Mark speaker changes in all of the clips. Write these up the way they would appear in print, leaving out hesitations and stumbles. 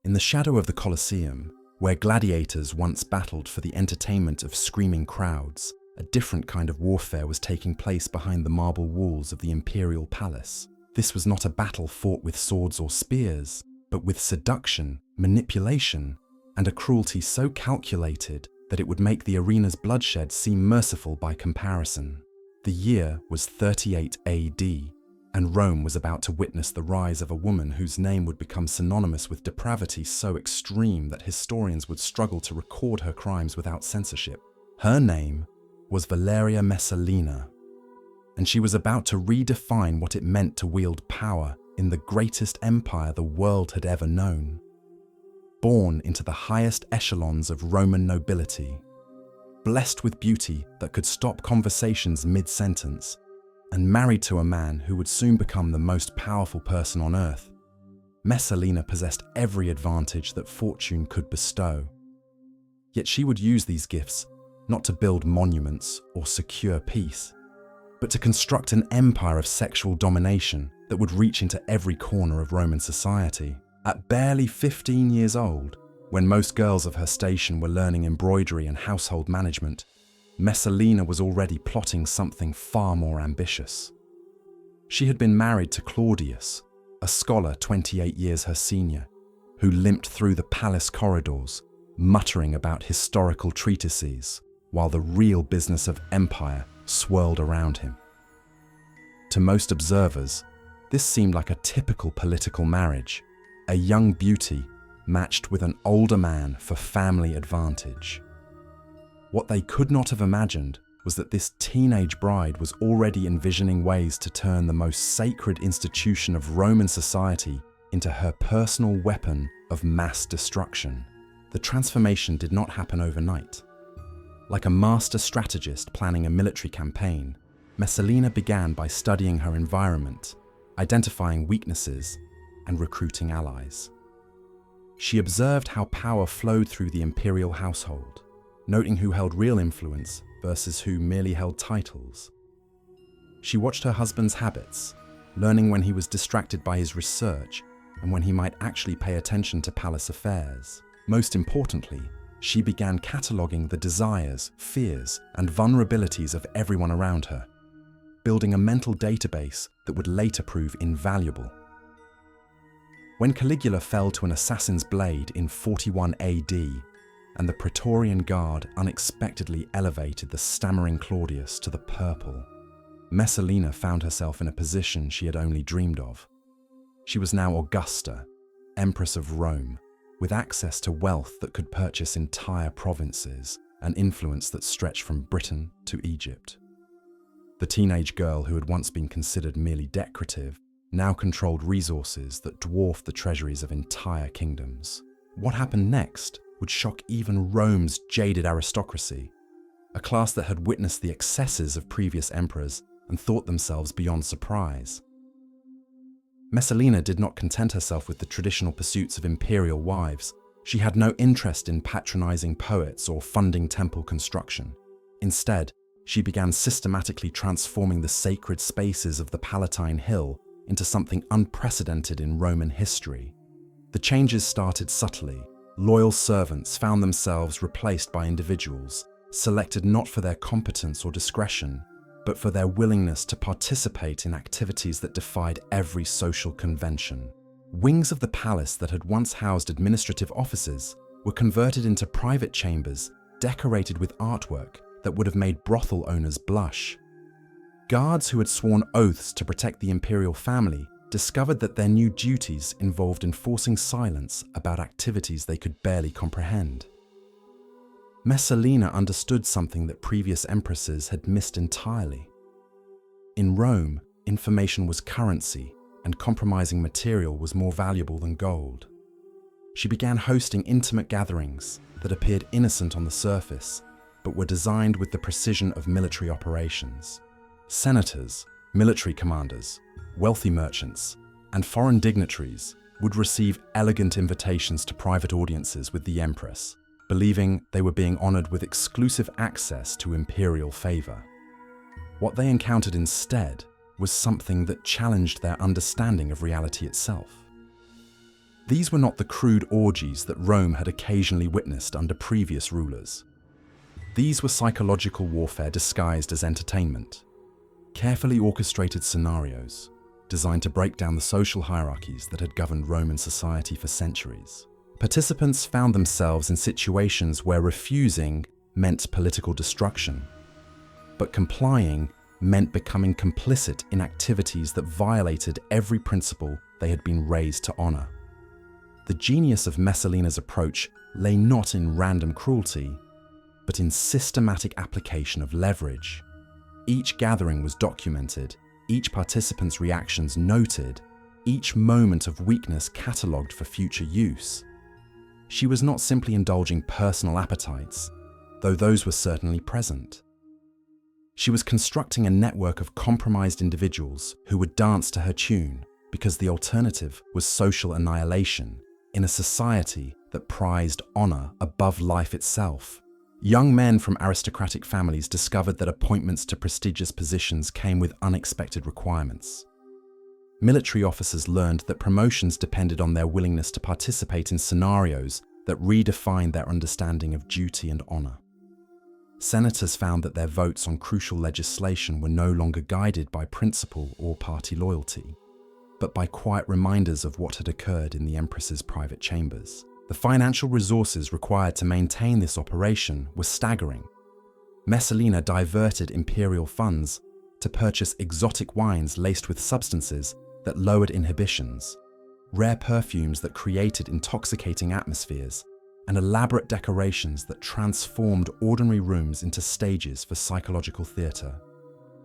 Speaker 1: In the shadow of the Colosseum, where gladiators once battled for the entertainment of screaming crowds, a different kind of warfare was taking place behind the marble walls of the imperial palace. This was not a battle fought with swords or spears, but with seduction, manipulation, and a cruelty so calculated that it would make the arena's bloodshed seem merciful by comparison. The year was 38 AD, and Rome was about to witness the rise of a woman whose name would become synonymous with depravity so extreme that historians would struggle to record her crimes without censorship. Her name was Valeria Messalina, and she was about to redefine what it meant to wield power in the greatest empire the world had ever known. Born into the highest echelons of Roman nobility, blessed with beauty that could stop conversations mid-sentence, and married to a man who would soon become the most powerful person on earth, Messalina possessed every advantage that fortune could bestow. Yet she would use these gifts not to build monuments or secure peace, but to construct an empire of sexual domination that would reach into every corner of Roman society. At barely 15 years old, when most girls of her station were learning embroidery and household management, Messalina was already plotting something far more ambitious. She had been married to Claudius, a scholar 28 years her senior, who limped through the palace corridors, muttering about historical treatises, while the real business of empire swirled around him. To most observers, this seemed like a typical political marriage, a young beauty matched with an older man for family advantage. What they could not have imagined was that this teenage bride was already envisioning ways to turn the most sacred institution of Roman society into her personal weapon of mass destruction. The transformation did not happen overnight. Like a master strategist planning a military campaign, Messalina began by studying her environment, identifying weaknesses, and recruiting allies. She observed how power flowed through the imperial household, noting who held real influence versus who merely held titles. She watched her husband's habits, learning when he was distracted by his research and when he might actually pay attention to palace affairs. Most importantly, she began cataloging the desires, fears, and vulnerabilities of everyone around her, building a mental database that would later prove invaluable. When Caligula fell to an assassin's blade in 41 AD, and the Praetorian Guard unexpectedly elevated the stammering Claudius to the purple, Messalina found herself in a position she had only dreamed of. She was now Augusta, Empress of Rome, with access to wealth that could purchase entire provinces and influence that stretched from Britain to Egypt. The teenage girl who had once been considered merely decorative now controlled resources that dwarfed the treasuries of entire kingdoms. What happened next would shock even Rome's jaded aristocracy, a class that had witnessed the excesses of previous emperors and thought themselves beyond surprise. Messalina did not content herself with the traditional pursuits of imperial wives. She had no interest in patronizing poets or funding temple construction. Instead, she began systematically transforming the sacred spaces of the Palatine Hill into something unprecedented in Roman history. The changes started subtly. Loyal servants found themselves replaced by individuals, selected not for their competence or discretion, but for their willingness to participate in activities that defied every social convention. Wings of the palace that had once housed administrative offices were converted into private chambers decorated with artwork that would have made brothel owners blush. Guards who had sworn oaths to protect the imperial family discovered that their new duties involved enforcing silence about activities they could barely comprehend. Messalina understood something that previous empresses had missed entirely. In Rome, information was currency, and compromising material was more valuable than gold. She began hosting intimate gatherings that appeared innocent on the surface, but were designed with the precision of military operations. Senators, military commanders, wealthy merchants, and foreign dignitaries would receive elegant invitations to private audiences with the empress, believing they were being honored with exclusive access to imperial favor. What they encountered instead was something that challenged their understanding of reality itself. These were not the crude orgies that Rome had occasionally witnessed under previous rulers. These were psychological warfare disguised as entertainment, carefully orchestrated scenarios designed to break down the social hierarchies that had governed Roman society for centuries. Participants found themselves in situations where refusing meant political destruction, but complying meant becoming complicit in activities that violated every principle they had been raised to honor. The genius of Messalina's approach lay not in random cruelty, but in systematic application of leverage. Each gathering was documented, each participant's reactions noted, each moment of weakness catalogued for future use. She was not simply indulging personal appetites, though those were certainly present. She was constructing a network of compromised individuals who would dance to her tune because the alternative was social annihilation in a society that prized honor above life itself. Young men from aristocratic families discovered that appointments to prestigious positions came with unexpected requirements. Military officers learned that promotions depended on their willingness to participate in scenarios that redefined their understanding of duty and honor. Senators found that their votes on crucial legislation were no longer guided by principle or party loyalty, but by quiet reminders of what had occurred in the Empress's private chambers. The financial resources required to maintain this operation were staggering. Messalina diverted imperial funds to purchase exotic wines laced with substances that lowered inhibitions, rare perfumes that created intoxicating atmospheres, and elaborate decorations that transformed ordinary rooms into stages for psychological theater.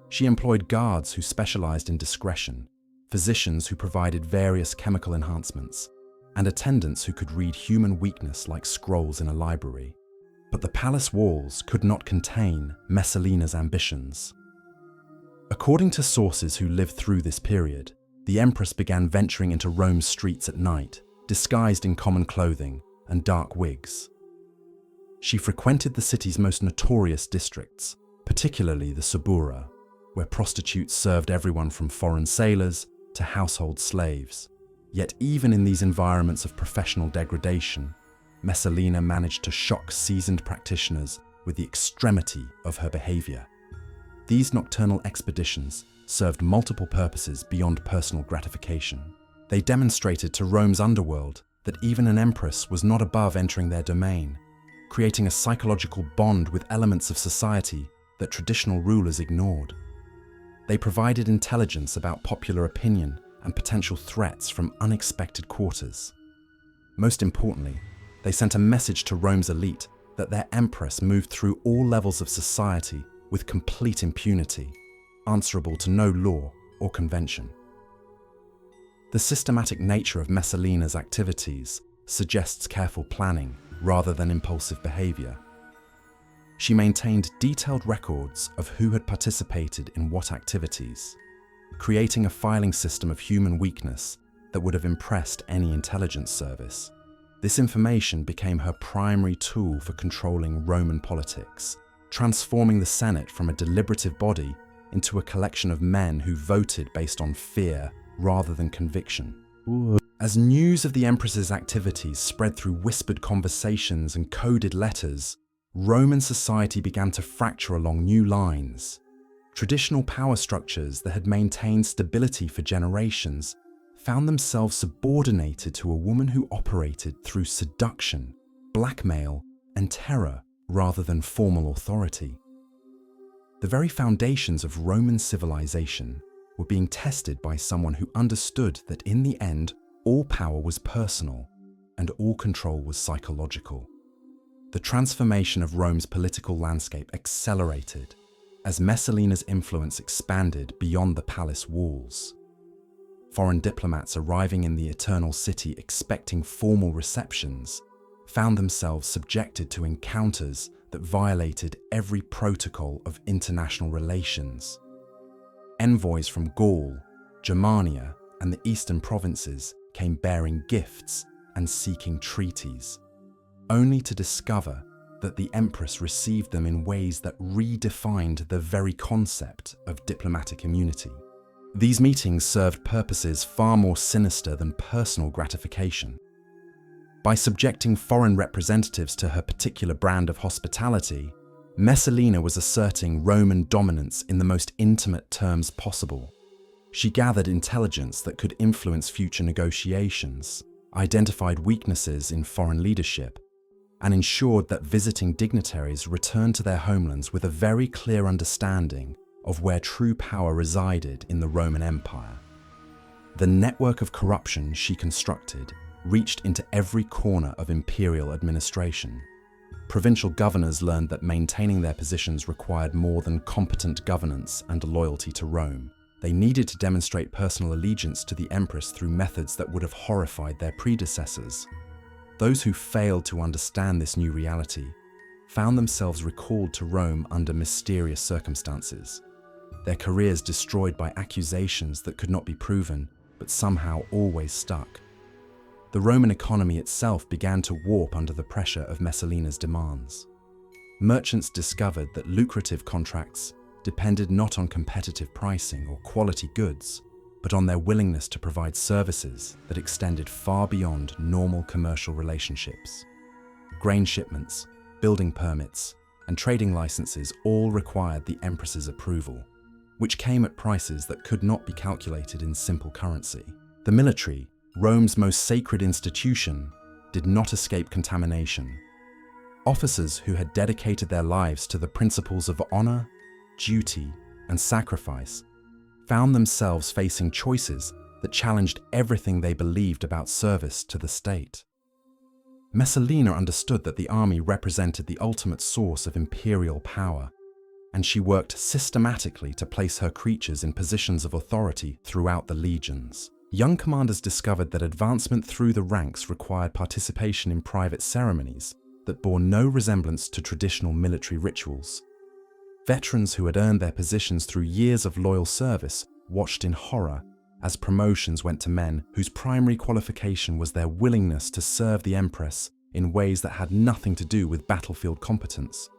Speaker 1: She employed guards who specialized in discretion, physicians who provided various chemical enhancements, and attendants who could read human weakness like scrolls in a library. But the palace walls could not contain Messalina's ambitions. According to sources who lived through this period, the Empress began venturing into Rome's streets at night, disguised in common clothing and dark wigs. She frequented the city's most notorious districts, particularly the Subura, where prostitutes served everyone from foreign sailors to household slaves. Yet even in these environments of professional degradation, Messalina managed to shock seasoned practitioners with the extremity of her behavior. These nocturnal expeditions served multiple purposes beyond personal gratification. They demonstrated to Rome's underworld that even an empress was not above entering their domain, creating a psychological bond with elements of society that traditional rulers ignored. They provided intelligence about popular opinion and potential threats from unexpected quarters. Most importantly, they sent a message to Rome's elite that their empress moved through all levels of society with complete impunity, answerable to no law or convention. The systematic nature of Messalina's activities suggests careful planning rather than impulsive behavior. She maintained detailed records of who had participated in what activities, creating a filing system of human weakness that would have impressed any intelligence service. This information became her primary tool for controlling Roman politics, transforming the Senate from a deliberative body into a collection of men who voted based on fear rather than conviction. As news of the Empress's activities spread through whispered conversations and coded letters, Roman society began to fracture along new lines. Traditional power structures that had maintained stability for generations found themselves subordinated to a woman who operated through seduction, blackmail, and terror rather than formal authority. The very foundations of Roman civilization were being tested by someone who understood that in the end, all power was personal and all control was psychological. The transformation of Rome's political landscape accelerated as Messalina's influence expanded beyond the palace walls. Foreign diplomats arriving in the Eternal City expecting formal receptions found themselves subjected to encounters that violated every protocol of international relations. Envoys from Gaul, Germania, and the eastern provinces came bearing gifts and seeking treaties, only to discover that the Empress received them in ways that redefined the very concept of diplomatic immunity. These meetings served purposes far more sinister than personal gratification. By subjecting foreign representatives to her particular brand of hospitality, Messalina was asserting Roman dominance in the most intimate terms possible. She gathered intelligence that could influence future negotiations, identified weaknesses in foreign leadership, and ensured that visiting dignitaries returned to their homelands with a very clear understanding of where true power resided in the Roman Empire. The network of corruption she constructed reached into every corner of imperial administration. Provincial governors learned that maintaining their positions required more than competent governance and loyalty to Rome. They needed to demonstrate personal allegiance to the empress through methods that would have horrified their predecessors. Those who failed to understand this new reality found themselves recalled to Rome under mysterious circumstances, their careers destroyed by accusations that could not be proven, but somehow always stuck. The Roman economy itself began to warp under the pressure of Messalina's demands. Merchants discovered that lucrative contracts depended not on competitive pricing or quality goods, but on their willingness to provide services that extended far beyond normal commercial relationships. Grain shipments, building permits, and trading licenses all required the empress's approval, which came at prices that could not be calculated in simple currency. The military, Rome's most sacred institution, did not escape contamination. Officers who had dedicated their lives to the principles of honor, duty, and sacrifice found themselves facing choices that challenged everything they believed about service to the state. Messalina understood that the army represented the ultimate source of imperial power, and she worked systematically to place her creatures in positions of authority throughout the legions. Young commanders discovered that advancement through the ranks required participation in private ceremonies that bore no resemblance to traditional military rituals. Veterans who had earned their positions through years of loyal service watched in horror as promotions went to men whose primary qualification was their willingness to serve the empress in ways that had nothing to do with battlefield competence.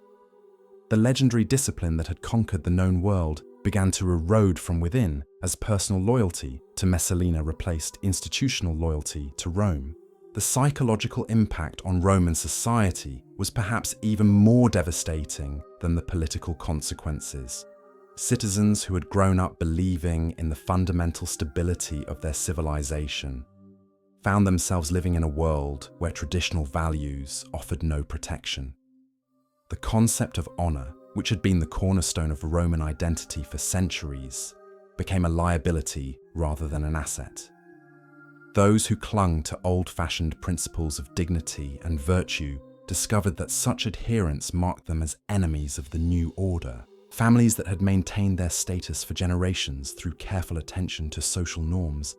Speaker 1: The legendary discipline that had conquered the known world began to erode from within as personal loyalty to Messalina replaced institutional loyalty to Rome. The psychological impact on Roman society was perhaps even more devastating than the political consequences. Citizens who had grown up believing in the fundamental stability of their civilization found themselves living in a world where traditional values offered no protection. The concept of honor, which had been the cornerstone of Roman identity for centuries, became a liability rather than an asset. Those who clung to old-fashioned principles of dignity and virtue discovered that such adherence marked them as enemies of the new order. Families that had maintained their status for generations through careful attention to social norms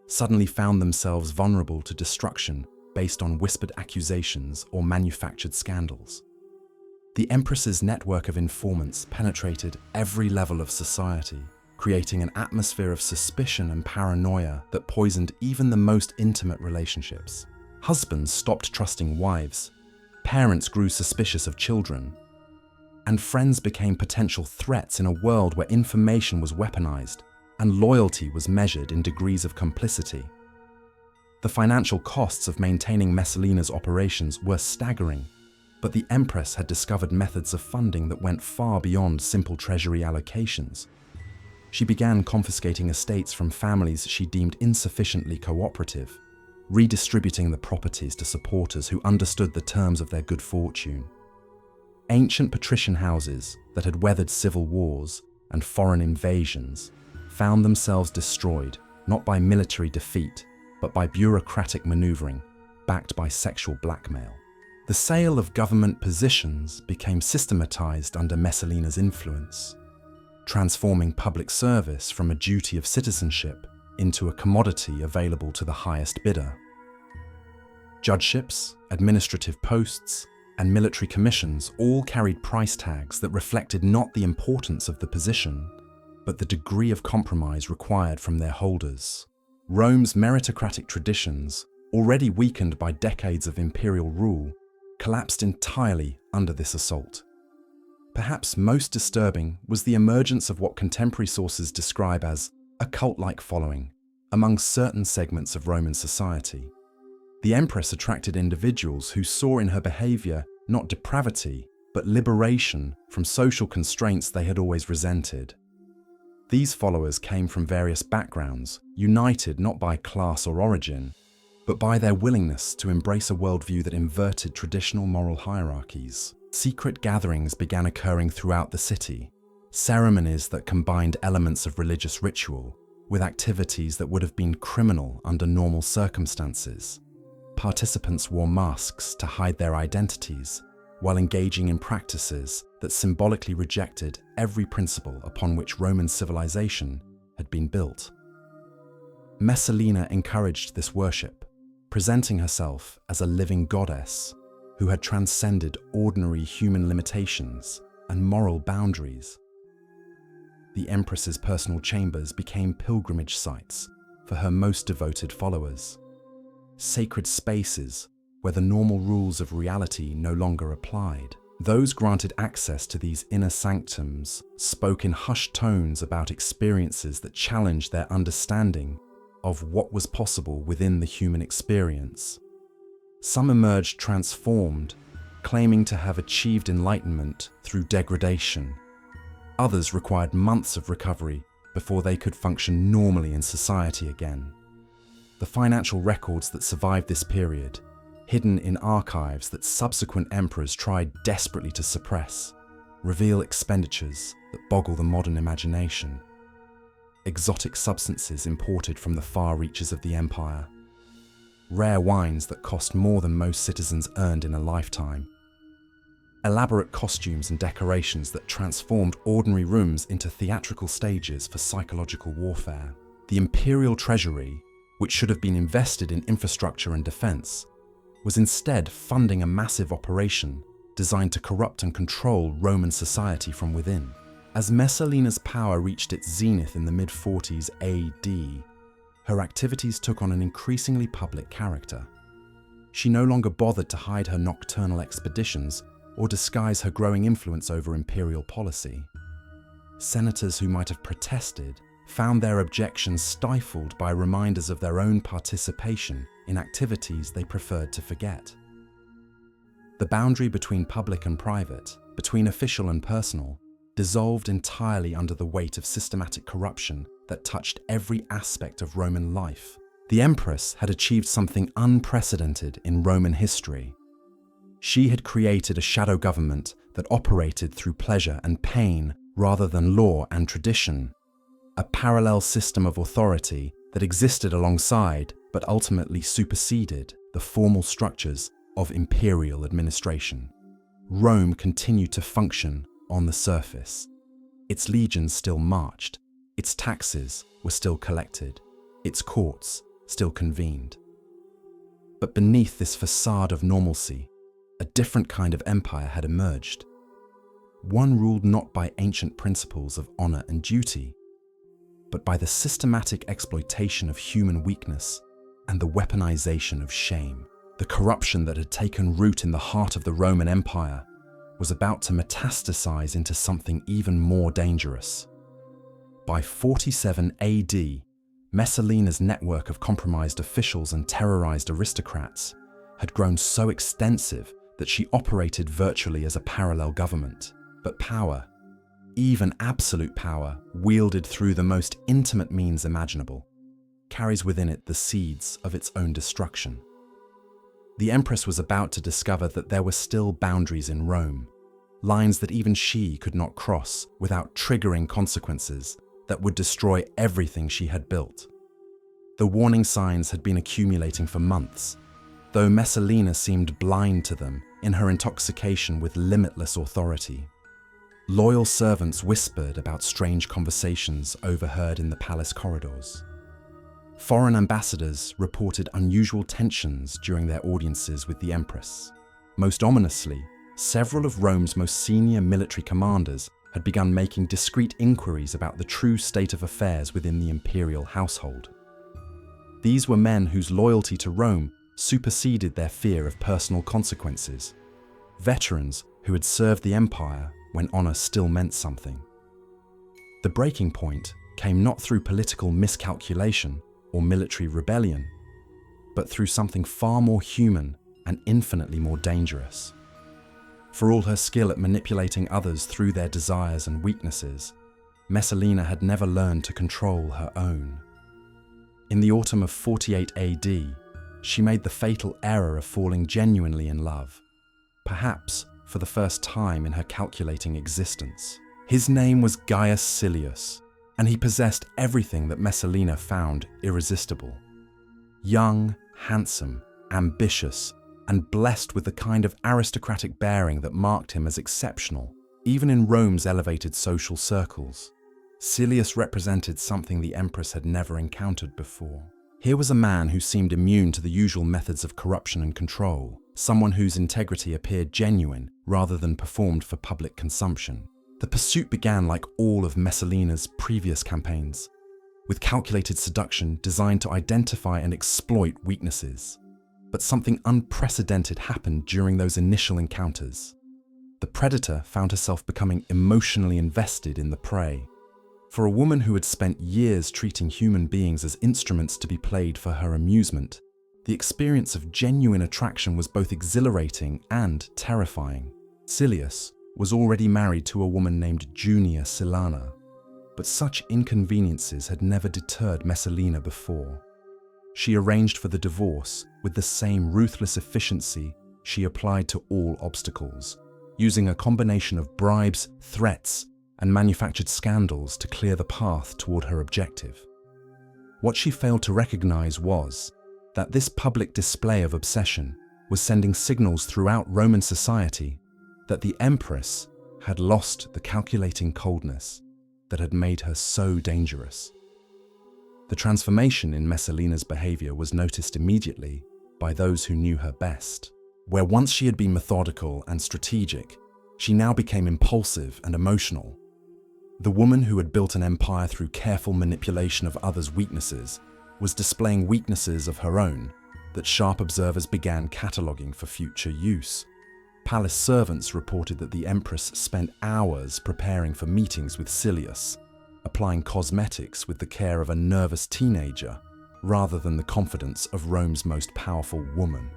Speaker 1: suddenly found themselves vulnerable to destruction based on whispered accusations or manufactured scandals. The empress's network of informants penetrated every level of society, creating an atmosphere of suspicion and paranoia that poisoned even the most intimate relationships. Husbands stopped trusting wives, parents grew suspicious of children, and friends became potential threats in a world where information was weaponized and loyalty was measured in degrees of complicity. The financial costs of maintaining Messalina's operations were staggering, but the empress had discovered methods of funding that went far beyond simple treasury allocations. She began confiscating estates from families she deemed insufficiently cooperative, redistributing the properties to supporters who understood the terms of their good fortune. Ancient patrician houses that had weathered civil wars and foreign invasions found themselves destroyed not by military defeat, but by bureaucratic maneuvering backed by sexual blackmail. The sale of government positions became systematized under Messalina's influence, transforming public service from a duty of citizenship into a commodity available to the highest bidder. Judgeships, administrative posts, and military commissions all carried price tags that reflected not the importance of the position, but the degree of compromise required from their holders. Rome's meritocratic traditions, already weakened by decades of imperial rule, collapsed entirely under this assault. Perhaps most disturbing was the emergence of what contemporary sources describe as a cult-like following among certain segments of Roman society. The Empress attracted individuals who saw in her behavior not depravity, but liberation from social constraints they had always resented. These followers came from various backgrounds, united not by class or origin, but by their willingness to embrace a worldview that inverted traditional moral hierarchies. Secret gatherings began occurring throughout the city, ceremonies that combined elements of religious ritual with activities that would have been criminal under normal circumstances. Participants wore masks to hide their identities, while engaging in practices that symbolically rejected every principle upon which Roman civilization had been built. Messalina encouraged this worship, presenting herself as a living goddess who had transcended ordinary human limitations and moral boundaries. The Empress's personal chambers became pilgrimage sites for her most devoted followers, sacred spaces where the normal rules of reality no longer applied. Those granted access to these inner sanctums spoke in hushed tones about experiences that challenged their understanding of what was possible within the human experience. Some emerged transformed, claiming to have achieved enlightenment through degradation. Others required months of recovery before they could function normally in society again. The financial records that survived this period, hidden in archives that subsequent emperors tried desperately to suppress, reveal expenditures that boggle the modern imagination. Exotic substances imported from the far reaches of the empire, rare wines that cost more than most citizens earned in a lifetime, elaborate costumes and decorations that transformed ordinary rooms into theatrical stages for psychological warfare. The imperial treasury, which should have been invested in infrastructure and defense, was instead funding a massive operation designed to corrupt and control Roman society from within. As Messalina's power reached its zenith in the mid-40s AD, her activities took on an increasingly public character. She no longer bothered to hide her nocturnal expeditions or disguise her growing influence over imperial policy. Senators who might have protested found their objections stifled by reminders of their own participation in activities they preferred to forget. The boundary between public and private, between official and personal, dissolved entirely under the weight of systematic corruption that touched every aspect of Roman life. The Empress had achieved something unprecedented in Roman history. She had created a shadow government that operated through pleasure and pain rather than law and tradition, a parallel system of authority that existed alongside but ultimately superseded the formal structures of imperial administration. Rome continued to function on the surface. Its legions still marched, its taxes were still collected, its courts still convened. But beneath this facade of normalcy, a different kind of empire had emerged. One ruled not by ancient principles of honor and duty, but by the systematic exploitation of human weakness and the weaponization of shame. The corruption that had taken root in the heart of the Roman Empire was about to metastasize into something even more dangerous. By 47 AD, Messalina's network of compromised officials and terrorized aristocrats had grown so extensive that she operated virtually as a parallel government. But power, even absolute power, wielded through the most intimate means imaginable, carries within it the seeds of its own destruction. The Empress was about to discover that there were still boundaries in Rome, lines that even she could not cross without triggering consequences that would destroy everything she had built. The warning signs had been accumulating for months, though Messalina seemed blind to them in her intoxication with limitless authority. Loyal servants whispered about strange conversations overheard in the palace corridors. Foreign ambassadors reported unusual tensions during their audiences with the Empress. Most ominously, several of Rome's most senior military commanders had begun making discreet inquiries about the true state of affairs within the imperial household. These were men whose loyalty to Rome superseded their fear of personal consequences, veterans who had served the empire when honor still meant something. The breaking point came not through political miscalculation or military rebellion, but through something far more human and infinitely more dangerous. For all her skill at manipulating others through their desires and weaknesses, Messalina had never learned to control her own. In the autumn of 48 AD, she made the fatal error of falling genuinely in love, perhaps for the first time in her calculating existence. His name was Gaius Silius, and he possessed everything that Messalina found irresistible. Young, handsome, ambitious, and blessed with the kind of aristocratic bearing that marked him as exceptional, even in Rome's elevated social circles. Silius represented something the Empress had never encountered before. Here was a man who seemed immune to the usual methods of corruption and control, someone whose integrity appeared genuine rather than performed for public consumption. The pursuit began like all of Messalina's previous campaigns, with calculated seduction designed to identify and exploit weaknesses. But something unprecedented happened during those initial encounters. The predator found herself becoming emotionally invested in the prey. For a woman who had spent years treating human beings as instruments to be played for her amusement, the experience of genuine attraction was both exhilarating and terrifying. Silius was already married to a woman named Junia Silana, but such inconveniences had never deterred Messalina before. She arranged for the divorce with the same ruthless efficiency she applied to all obstacles, using a combination of bribes, threats, and manufactured scandals to clear the path toward her objective. What she failed to recognize was that this public display of obsession was sending signals throughout Roman society that the Empress had lost the calculating coldness that had made her so dangerous. The transformation in Messalina's behavior was noticed immediately by those who knew her best. Where once she had been methodical and strategic, she now became impulsive and emotional. The woman who had built an empire through careful manipulation of others' weaknesses was displaying weaknesses of her own that sharp observers began cataloguing for future use. Palace servants reported that the Empress spent hours preparing for meetings with Silius, applying cosmetics with the care of a nervous teenager rather than the confidence of Rome's most powerful woman.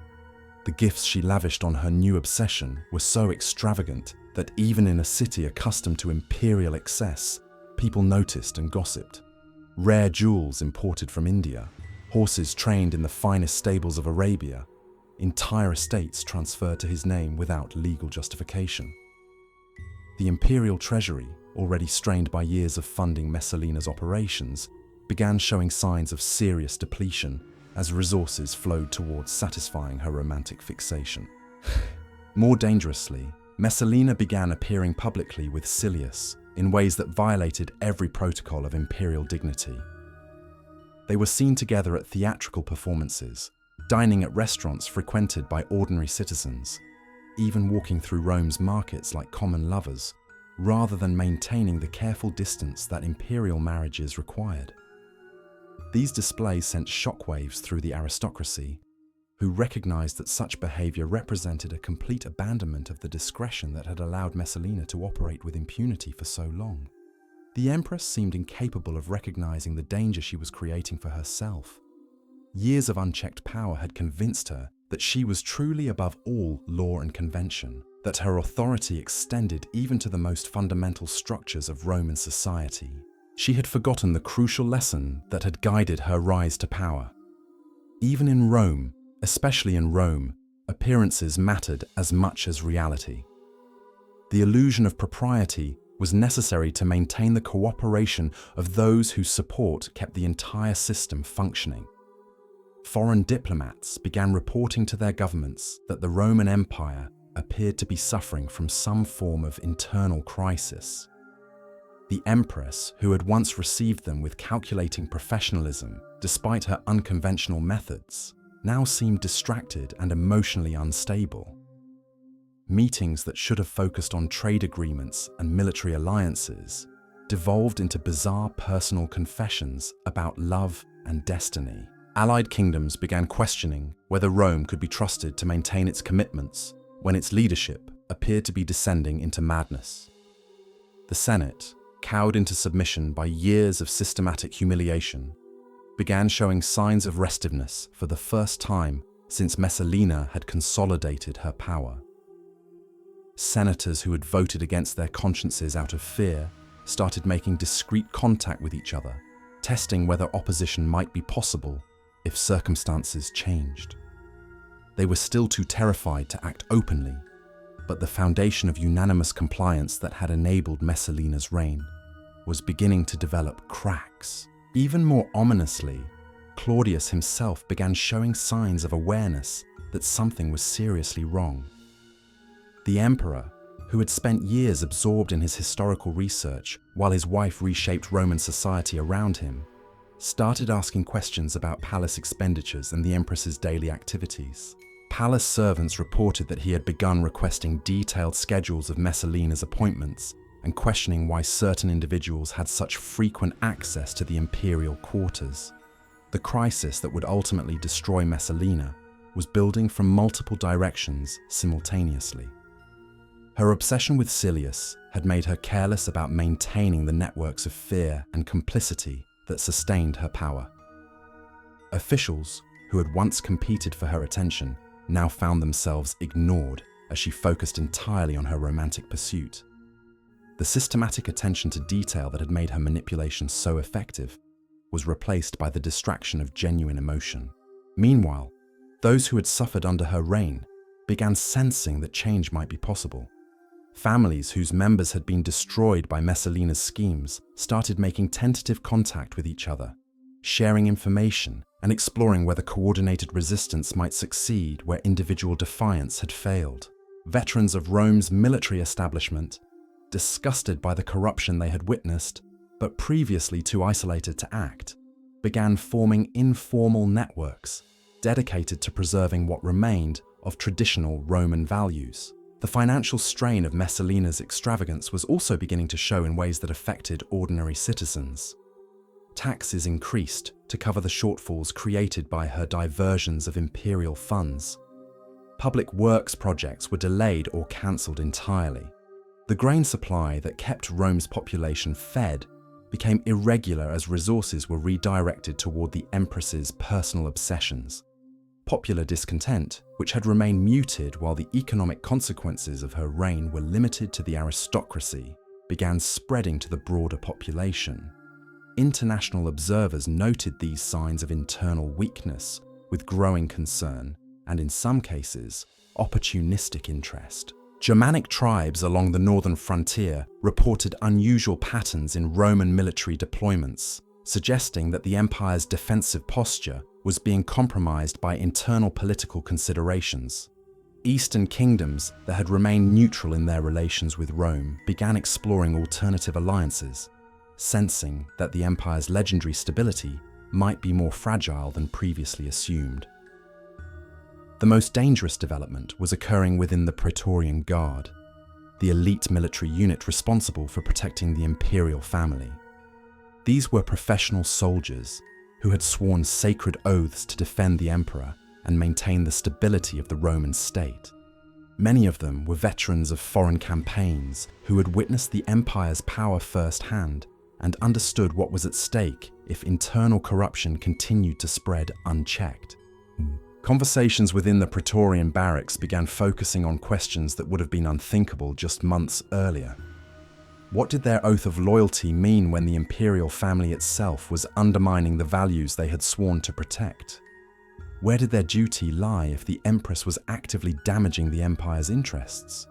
Speaker 1: The gifts she lavished on her new obsession were so extravagant that even in a city accustomed to imperial excess, people noticed and gossiped. Rare jewels imported from India, horses trained in the finest stables of Arabia, entire estates transferred to his name without legal justification. The imperial treasury, already strained by years of funding Messalina's operations, began showing signs of serious depletion as resources flowed towards satisfying her romantic fixation. More dangerously, Messalina began appearing publicly with Silius in ways that violated every protocol of imperial dignity. They were seen together at theatrical performances, dining at restaurants frequented by ordinary citizens, even walking through Rome's markets like common lovers, rather than maintaining the careful distance that imperial marriages required. These displays sent shockwaves through the aristocracy, who recognized that such behavior represented a complete abandonment of the discretion that had allowed Messalina to operate with impunity for so long. The Empress seemed incapable of recognizing the danger she was creating for herself. Years of unchecked power had convinced her that she was truly above all law and convention, that her authority extended even to the most fundamental structures of Roman society. She had forgotten the crucial lesson that had guided her rise to power. Even in Rome, especially in Rome, appearances mattered as much as reality. The illusion of propriety was necessary to maintain the cooperation of those whose support kept the entire system functioning. Foreign diplomats began reporting to their governments that the Roman Empire appeared to be suffering from some form of internal crisis. The Empress, who had once received them with calculating professionalism despite her unconventional methods, now seemed distracted and emotionally unstable. Meetings that should have focused on trade agreements and military alliances devolved into bizarre personal confessions about love and destiny. Allied kingdoms began questioning whether Rome could be trusted to maintain its commitments when its leadership appeared to be descending into madness. The Senate, cowed into submission by years of systematic humiliation, began showing signs of restiveness for the first time since Messalina had consolidated her power. Senators who had voted against their consciences out of fear started making discreet contact with each other, testing whether opposition might be possible if circumstances changed. They were still too terrified to act openly, but the foundation of unanimous compliance that had enabled Messalina's reign was beginning to develop cracks. Even more ominously, Claudius himself began showing signs of awareness that something was seriously wrong. The emperor, who had spent years absorbed in his historical research while his wife reshaped Roman society around him, started asking questions about palace expenditures and the empress's daily activities. Palace servants reported that he had begun requesting detailed schedules of Messalina's appointments and questioning why certain individuals had such frequent access to the imperial quarters. The crisis that would ultimately destroy Messalina was building from multiple directions simultaneously. Her obsession with Silius had made her careless about maintaining the networks of fear and complicity that sustained her power. Officials who had once competed for her attention now found themselves ignored as she focused entirely on her romantic pursuit. The systematic attention to detail that had made her manipulation so effective was replaced by the distraction of genuine emotion. Meanwhile, those who had suffered under her reign began sensing that change might be possible. Families whose members had been destroyed by Messalina's schemes started making tentative contact with each other, sharing information and exploring whether coordinated resistance might succeed where individual defiance had failed. Veterans of Rome's military establishment, disgusted by the corruption they had witnessed, but previously too isolated to act, began forming informal networks dedicated to preserving what remained of traditional Roman values. The financial strain of Messalina's extravagance was also beginning to show in ways that affected ordinary citizens. Taxes increased to cover the shortfalls created by her diversions of imperial funds. Public works projects were delayed or cancelled entirely. The grain supply that kept Rome's population fed became irregular as resources were redirected toward the empress's personal obsessions. Popular discontent, which had remained muted while the economic consequences of her reign were limited to the aristocracy, began spreading to the broader population. International observers noted these signs of internal weakness with growing concern and, in some cases, opportunistic interest. Germanic tribes along the northern frontier reported unusual patterns in Roman military deployments, suggesting that the empire's defensive posture was being compromised by internal political considerations. Eastern kingdoms that had remained neutral in their relations with Rome began exploring alternative alliances, sensing that the empire's legendary stability might be more fragile than previously assumed. The most dangerous development was occurring within the Praetorian Guard, the elite military unit responsible for protecting the imperial family. These were professional soldiers who had sworn sacred oaths to defend the emperor and maintain the stability of the Roman state. Many of them were veterans of foreign campaigns who had witnessed the empire's power firsthand and understood what was at stake if internal corruption continued to spread unchecked. Conversations within the Praetorian barracks began focusing on questions that would have been unthinkable just months earlier. What did their oath of loyalty mean when the imperial family itself was undermining the values they had sworn to protect? Where did their duty lie if the empress was actively damaging the empire's interests?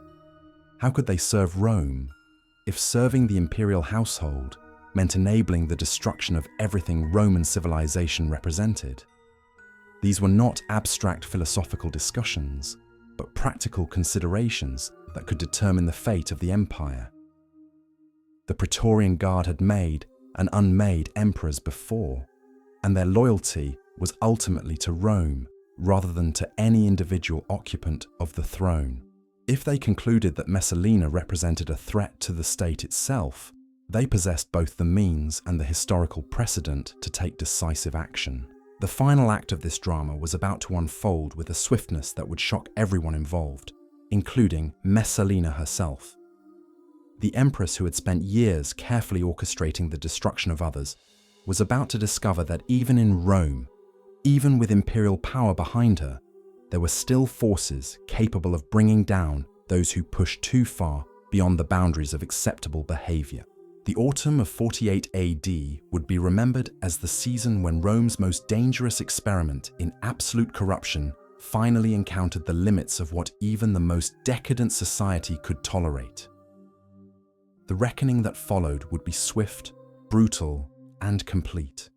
Speaker 1: How could they serve Rome if serving the imperial household meant enabling the destruction of everything Roman civilization represented? These were not abstract philosophical discussions, but practical considerations that could determine the fate of the empire. The Praetorian Guard had made and unmade emperors before, and their loyalty was ultimately to Rome rather than to any individual occupant of the throne. If they concluded that Messalina represented a threat to the state itself, they possessed both the means and the historical precedent to take decisive action. The final act of this drama was about to unfold with a swiftness that would shock everyone involved, including Messalina herself. The empress, who had spent years carefully orchestrating the destruction of others, was about to discover that even in Rome, even with imperial power behind her, there were still forces capable of bringing down those who pushed too far beyond the boundaries of acceptable behavior. The autumn of 48 AD would be remembered as the season when Rome's most dangerous experiment in absolute corruption finally encountered the limits of what even the most decadent society could tolerate. The reckoning that followed would be swift, brutal, and complete,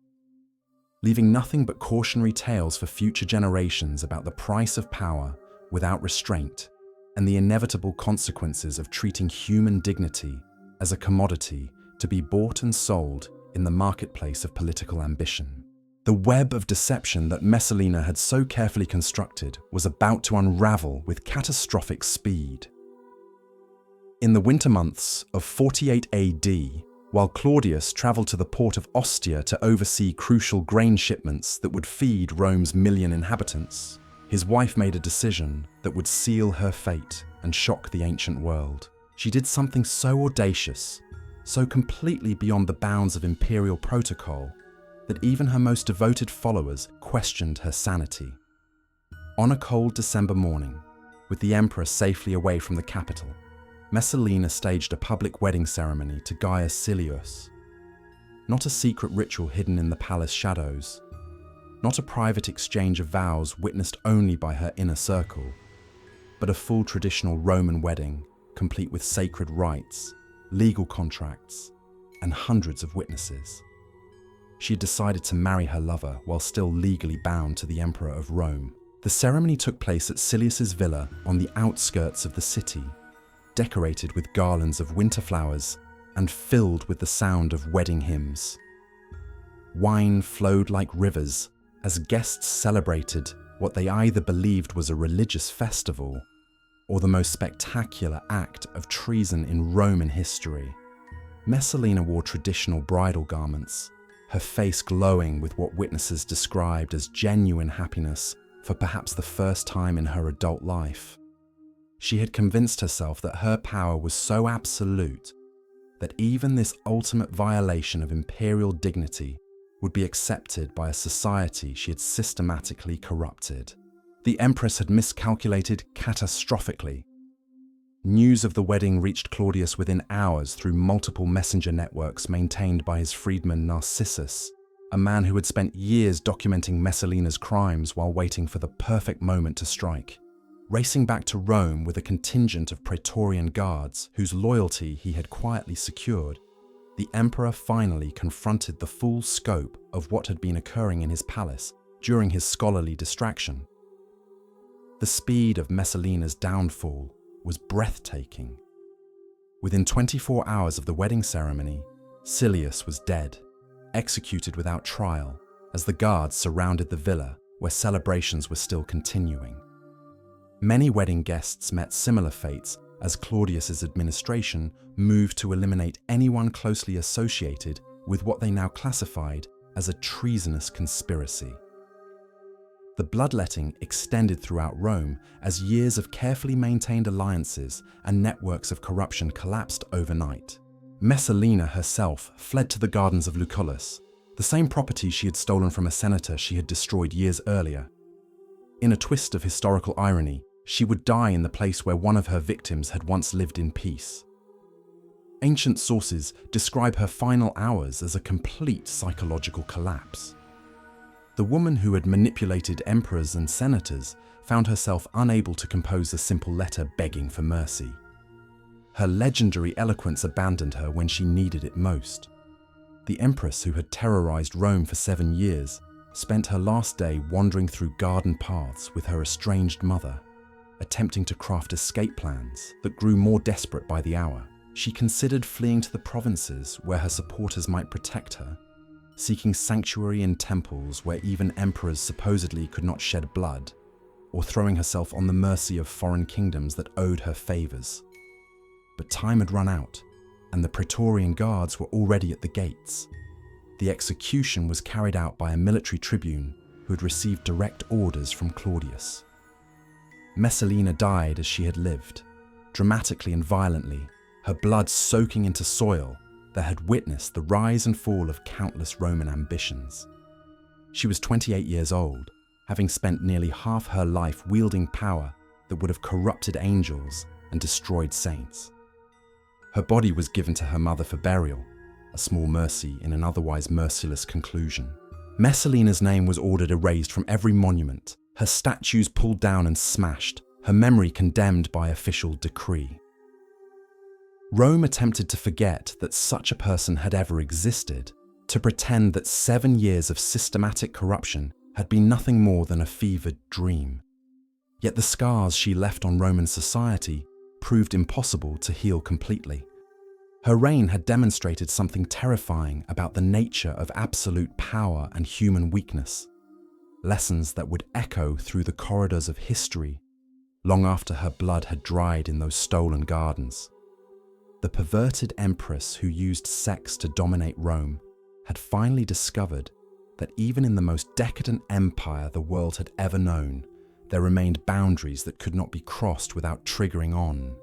Speaker 1: leaving nothing but cautionary tales for future generations about the price of power without restraint and the inevitable consequences of treating human dignity as a commodity to be bought and sold in the marketplace of political ambition. The web of deception that Messalina had so carefully constructed was about to unravel with catastrophic speed. In the winter months of 48 AD, while Claudius traveled to the port of Ostia to oversee crucial grain shipments that would feed Rome's 1 million inhabitants, his wife made a decision that would seal her fate and shock the ancient world. She did something so audacious, so completely beyond the bounds of imperial protocol, that even her most devoted followers questioned her sanity. On a cold December morning, with the emperor safely away from the capital, Messalina staged a public wedding ceremony to Gaius Silius. Not a secret ritual hidden in the palace shadows, not a private exchange of vows witnessed only by her inner circle, but a full traditional Roman wedding, complete with sacred rites, legal contracts, and hundreds of witnesses. She had decided to marry her lover while still legally bound to the Emperor of Rome. The ceremony took place at Silius's villa on the outskirts of the city, decorated with garlands of winter flowers and filled with the sound of wedding hymns. Wine flowed like rivers as guests celebrated what they either believed was a religious festival or the most spectacular act of treason in Roman history. Messalina wore traditional bridal garments, her face glowing with what witnesses described as genuine happiness for perhaps the first time in her adult life. She had convinced herself that her power was so absolute that even this ultimate violation of imperial dignity would be accepted by a society she had systematically corrupted. The Empress had miscalculated catastrophically. News of the wedding reached Claudius within hours through multiple messenger networks maintained by his freedman Narcissus, a man who had spent years documenting Messalina's crimes while waiting for the perfect moment to strike. Racing back to Rome with a contingent of Praetorian guards whose loyalty he had quietly secured, the emperor finally confronted the full scope of what had been occurring in his palace during his scholarly distraction. The speed of Messalina's downfall was breathtaking. Within 24 hours of the wedding ceremony, Silius was dead, executed without trial, as the guards surrounded the villa where celebrations were still continuing. Many wedding guests met similar fates as Claudius's administration moved to eliminate anyone closely associated with what they now classified as a treasonous conspiracy. The bloodletting extended throughout Rome as years of carefully maintained alliances and networks of corruption collapsed overnight. Messalina herself fled to the gardens of Lucullus, the same property she had stolen from a senator she had destroyed years earlier. In a twist of historical irony, she would die in the place where one of her victims had once lived in peace. Ancient sources describe her final hours as a complete psychological collapse. The woman who had manipulated emperors and senators found herself unable to compose a simple letter begging for mercy. Her legendary eloquence abandoned her when she needed it most. The empress who had terrorized Rome for 7 years spent her last day wandering through garden paths with her estranged mother, attempting to craft escape plans that grew more desperate by the hour. She considered fleeing to the provinces where her supporters might protect her, seeking sanctuary in temples where even emperors supposedly could not shed blood, or throwing herself on the mercy of foreign kingdoms that owed her favors. But time had run out, and the Praetorian guards were already at the gates. The execution was carried out by a military tribune who had received direct orders from Claudius. Messalina died as she had lived, dramatically and violently, her blood soaking into soil that had witnessed the rise and fall of countless Roman ambitions. She was 28 years old, having spent nearly half her life wielding power that would have corrupted angels and destroyed saints. Her body was given to her mother for burial, a small mercy in an otherwise merciless conclusion. Messalina's name was ordered erased from every monument, her statues pulled down and smashed, her memory condemned by official decree. Rome attempted to forget that such a person had ever existed, to pretend that 7 years of systematic corruption had been nothing more than a fevered dream. Yet the scars she left on Roman society proved impossible to heal completely. Her reign had demonstrated something terrifying about the nature of absolute power and human weakness, lessons that would echo through the corridors of history long after her blood had dried in those stolen gardens. The perverted empress who used sex to dominate Rome had finally discovered that even in the most decadent empire the world had ever known, there remained boundaries that could not be crossed without triggering on